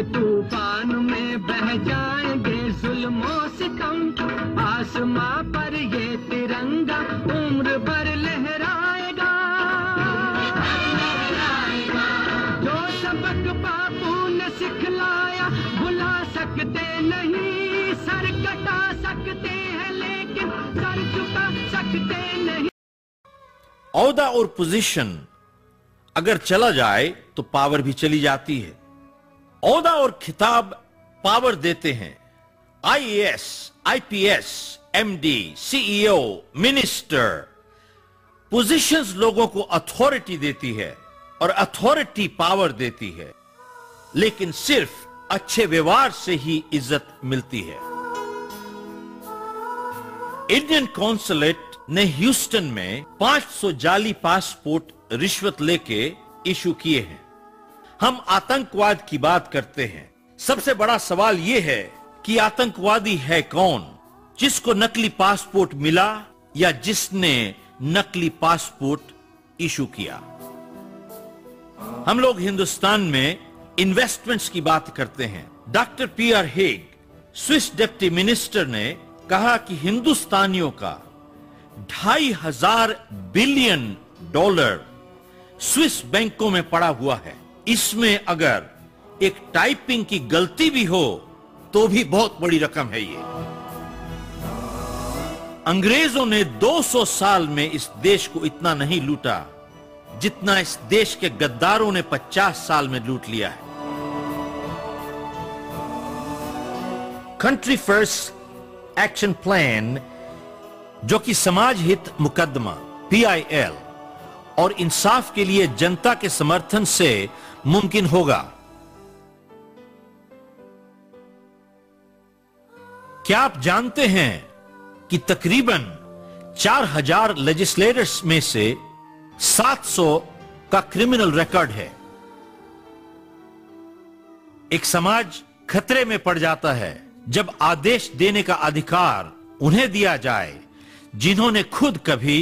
तूफान में बह जाएंगे जुल्मों सितम, आसमां पर ये तिरंगा उम्र भर लहराएगा। जो सबक बापू ने सिखलाया भुला सकते नहीं, सर कटा सकते हैं लेकिन सर झुका सकते नहीं। औहदा और पोजीशन अगर चला जाए तो पावर भी चली जाती है। औहदा और खिताब पावर देते हैं। IAS, IPS, MD, CEO, minister. Positions लोगों को अथॉरिटी देती है और अथॉरिटी पावर देती है, लेकिन सिर्फ अच्छे व्यवहार से ही इज्जत मिलती है। इंडियन कॉन्सुलेट ने ह्यूस्टन में 500 जाली पासपोर्ट रिश्वत लेके इशू किए हैं। हम आतंकवाद की बात करते हैं। सबसे बड़ा सवाल यह है कि आतंकवादी है कौन? जिसको नकली पासपोर्ट मिला या जिसने नकली पासपोर्ट इशू किया? हम लोग हिंदुस्तान में इन्वेस्टमेंट्स की बात करते हैं। Doctor PR Hague, Swiss deputy minister, ने कहा कि हिंदुस्तानियों का 2500 बिलियन डॉलर स्विस बैंकों में पड़ा हुआ है। इसमें अगर एक टाइपिंग की गलती भी हो तो भी बहुत बड़ी रकम है ये। अंग्रेजों ने 200 साल में इस देश को इतना नहीं लूटा जितना इस देश के गद्दारों ने 50 साल में लूट लिया है। कंट्री फर्स्ट एक्शन प्लान, जो कि समाज हित मुकदमा PIL और इंसाफ के लिए जनता के समर्थन से मुमकिन होगा। क्या आप जानते हैं कि तकरीबन 4000 लेजिस्लेटर्स में से 700 का क्रिमिनल रिकॉर्ड है? एक समाज खतरे में पड़ जाता है जब आदेश देने का अधिकार उन्हें दिया जाए जिन्होंने खुद कभी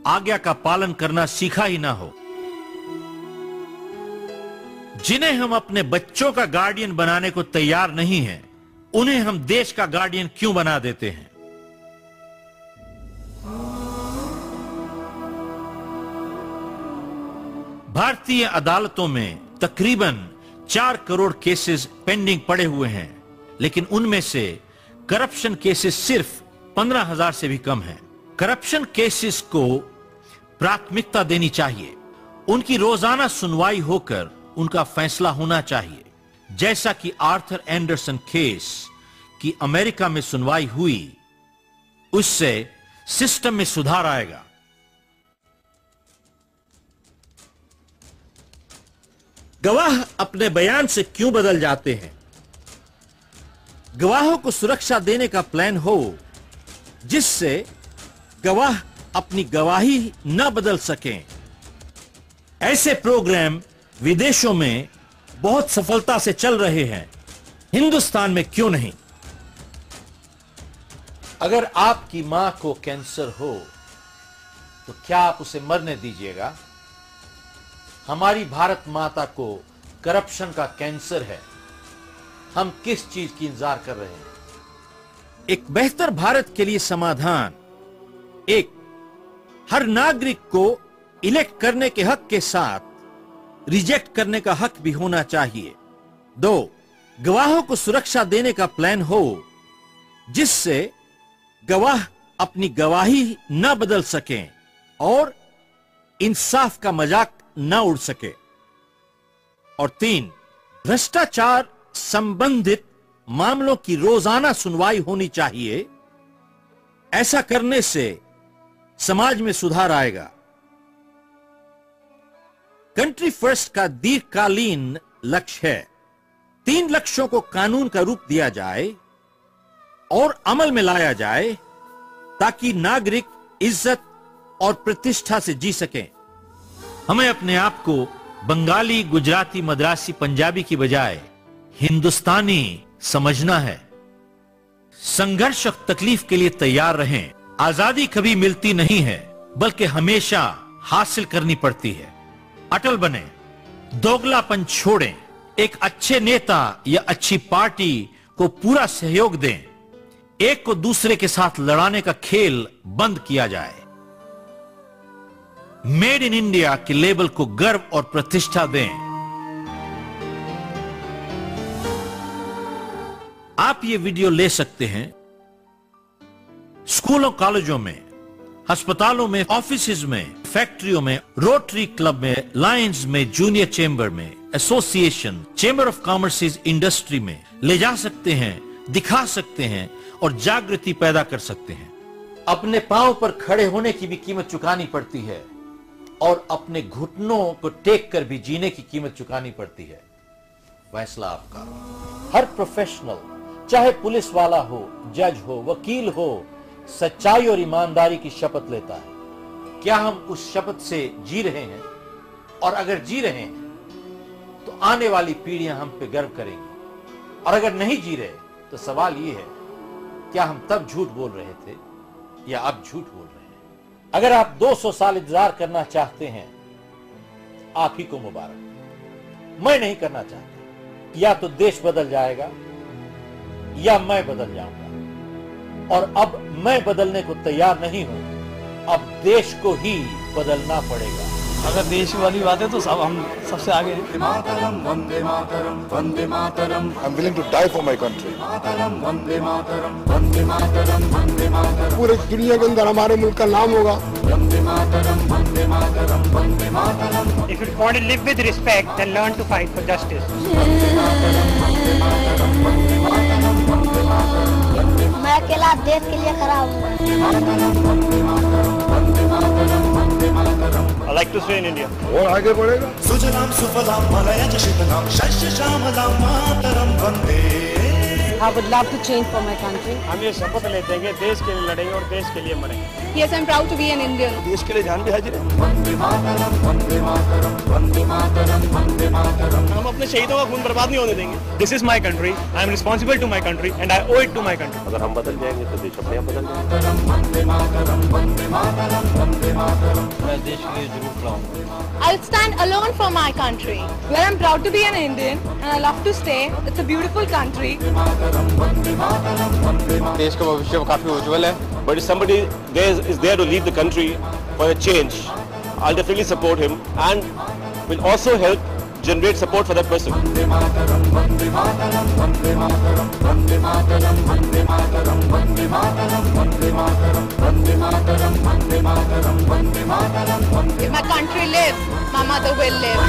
आज्ञा का पालन करना सीखा ही ना हो। जिन्हें हम अपने बच्चों का गार्डियन बनाने को तैयार नहीं हैं, उन्हें हम देश का गार्डियन क्यों बना देते हैं? भारतीय अदालतों में तकरीबन 4 करोड़ केसेस पेंडिंग पड़े हुए हैं, लेकिन उनमें से करप्शन केसेस सिर्फ 15,000 से भी कम हैं। करप्शन केसेस को प्राथमिकता देनी चाहिए। उनकी रोजाना सुनवाई होकर उनका फैसला होना चाहिए। जैसा कि आर्थर एंडरसन केस की अमेरिका में सुनवाई हुई, उससे सिस्टम में सुधार आएगा। गवाह अपने बयान से क्यों बदल जाते हैं? गवाहों को सुरक्षा देने का प्लान हो जिससे गवाह अपनी गवाही न बदल सकें। ऐसे प्रोग्राम विदेशों में बहुत सफलता से चल रहे हैं, हिंदुस्तान में क्यों नहीं? अगर आपकी मां को कैंसर हो तो क्या आप उसे मरने दीजिएगा? हमारी भारत माता को करप्शन का कैंसर है। हम किस चीज की इंतजार कर रहे हैं? एक बेहतर भारत के लिए समाधान, एक, हर नागरिक को इलेक्ट करने के हक के साथ रिजेक्ट करने का हक भी होना चाहिए। 2, गवाहों को सुरक्षा देने का प्लान हो जिससे गवाह अपनी गवाही न बदल सकें और इंसाफ का मजाक न उड़ सके। और 3, भ्रष्टाचार संबंधित मामलों की रोजाना सुनवाई होनी चाहिए। ऐसा करने से समाज में सुधार आएगा। कंट्री फर्स्ट का दीर्घकालीन लक्ष्य है 3 लक्ष्यों को कानून का रूप दिया जाए, और अमल में लाया जाए ताकि नागरिक इज्जत और प्रतिष्ठा से जी सकें। हमें अपने आप को बंगाली, गुजराती, मद्रासी, पंजाबी की बजाय हिंदुस्तानी समझना है। संघर्ष और तकलीफ के लिए तैयार रहें। आजादी कभी मिलती नहीं है, बल्कि हमेशा हासिल करनी पड़ती है। अटल बने, दोगलापन छोड़ें, एक अच्छे नेता या अच्छी पार्टी को पूरा सहयोग दें, एक को दूसरे के साथ लड़ाने का खेल बंद किया जाए। मेड इन इंडिया के लेबल को गर्व और प्रतिष्ठा दें। आप ये वीडियो ले सकते हैं स्कूलों, कॉलेजों में, अस्पतालों में, ऑफिसेज में, फैक्ट्रियों में, रोटरी क्लब में, लायंस में, जूनियर चेंबर में, association, chamber of commerce, industry में ले जा सकते हैं, दिखा सकते हैं और जागृति पैदा कर सकते हैं। अपने पांव पर खड़े होने की भी कीमत चुकानी पड़ती है और अपने घुटनों को टेक कर भी जीने की कीमत चुकानी पड़ती है। फैसला आपका। हर प्रोफेशनल, चाहे पुलिस वाला हो, जज हो, वकील हो, सच्चाई और ईमानदारी की शपथ लेता है। क्या हम उस शपथ से जी रहे हैं? और अगर जी रहे हैं तो आने वाली पीढ़ियां हम पे गर्व करेंगी, और अगर नहीं जी रहे तो सवाल यह है, क्या हम तब झूठ बोल रहे थे या अब झूठ बोल रहे हैं? अगर आप 200 साल इंतजार करना चाहते हैं, आप ही को मुबारक। मैं नहीं करना चाहता। या तो देश बदल जाएगा या मैं बदल जाऊंगा, और अब मैं बदलने को तैयार नहीं हूं। अब देश को ही बदलना पड़ेगा। अगर देश वाली बात है तो सब हम सबसे आगे हैं। I'm willing to die for my country. पूरे दुनिया के अंदर हमारे मुल्क का नाम होगा। If you want to live with respect, then learn to fight for justice. मैं अकेला देश के लिए खड़ा हूँ। I like to stay in India. और आगे बढ़ेगा। सुजलाम सुफलाम मलयज शीतलाम शस्य श्यामलाम मातरम वंदे। I would love to change for my country. हम ये शपथ लेते हैं कि देश के लिए लड़ेंगे और देश के लिए मरेंगे। Yes, I'm proud to be an Indian. देश के लिए जान भी हाजिर है। हम अपने शहीदों का खून बर्बाद नहीं होने देंगे। This is my country. I am responsible to my country and I owe it to my country. अगर हम बदल जाएंगे तो देश अपने आप बदल जाएगा। मैं देश के लिए जरूर खड़ाऊंगा। I'll stand alone for my country. Well, I'm proud to be an Indian and I love to stay. It's a beautiful country. देश का भविष्य काफी उज्जवल है। But if somebody is there to lead the country for a change, I'll definitely support him and will also help generate support for that person. If my country lives, my mother will live.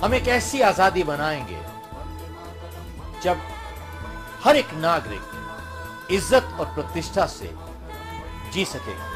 हम एक ऐसी आजादी बनाएंगे जब हर एक नागरिक इज्जत और प्रतिष्ठा से जी सकेगा।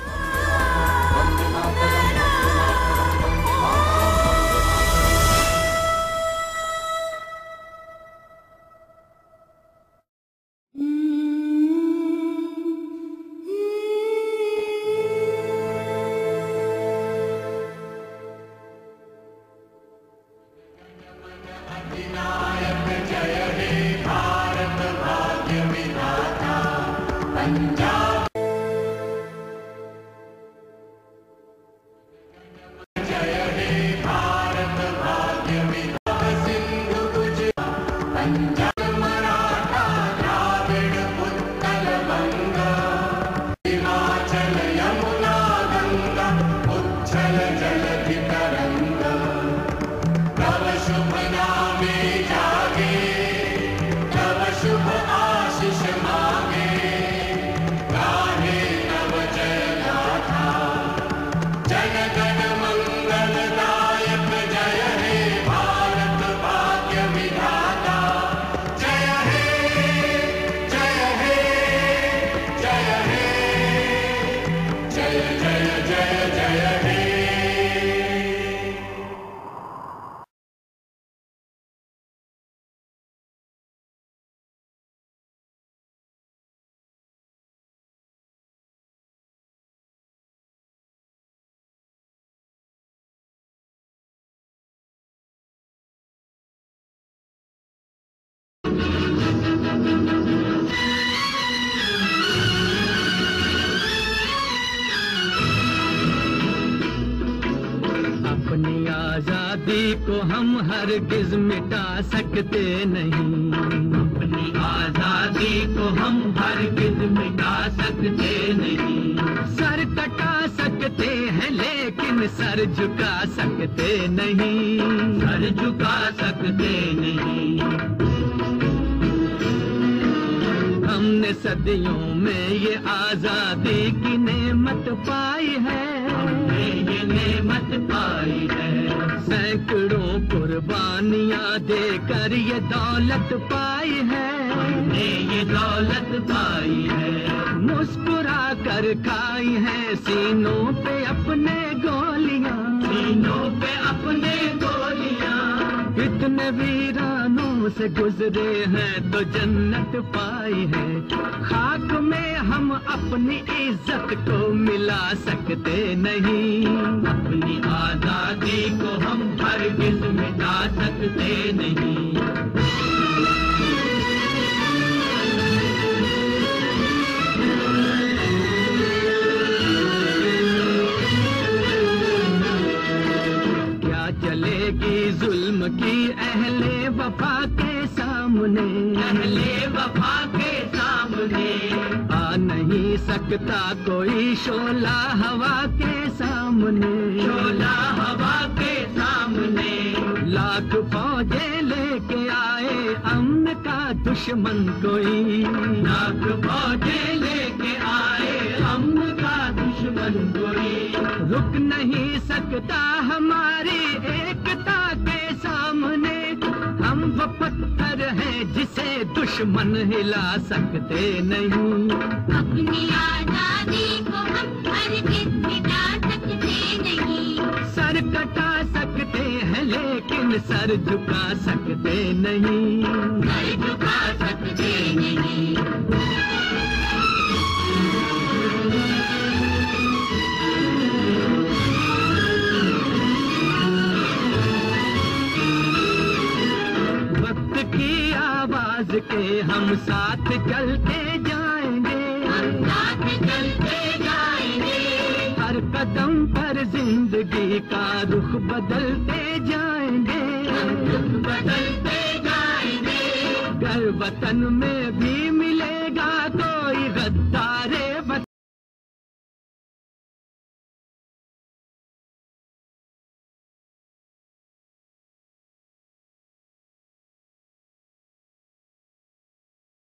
अपनी आजादी को हम हरगिज मिटा सकते नहीं, अपनी आजादी को हम हरगिज मिटा सकते नहीं। सर कटा सकते हैं लेकिन सर झुका सकते नहीं, सर झुका सकते नहीं। हमने सदियों में ये आजादी की नेमत पाई है, हमने ये नेमत पाई है। सैकड़ों कुर्बानियां देकर ये दौलत पाई है, हमने ये दौलत पाई है। मुस्कुरा कर खाई है सीनों पे अपने गोलियां, सीनों पे अपने गोलियां। इतने वीरानों से गुजरे हैं तो जन्नत पाई है। खाक में हम अपनी इज्जत को मिला सकते नहीं, अपनी आजादी को हम हरगिज मिटा सकते नहीं। चलेगी जुल्म की अहले वफा के सामने, अहले वफा के सामने। आ नहीं सकता कोई शोला हवा के सामने, शोला हवा के सामने। लाख फौजें लेके आए अमन का दुश्मन कोई, लाख फौजें लेके आए अमन का दुश्मन कोई। रुक नहीं सकता हमारी एकता के सामने, हम वो पत्थर हैं जिसे दुश्मन हिला सकते नहीं। अपनी आजादी को हम हरगिज मिटा सकते नहीं। सर कटा सकते हैं लेकिन सर झुका सकते नहीं, सर झुका सकते नहीं। की आवाज के हम साथ चलते जाएंगे, हम साथ चलते जाएंगे। हर कदम पर जिंदगी का रुख बदलते जाएंगे, रुख बदलते जाएंगे। घर वतन में भी मिलेगा कोई गद्दार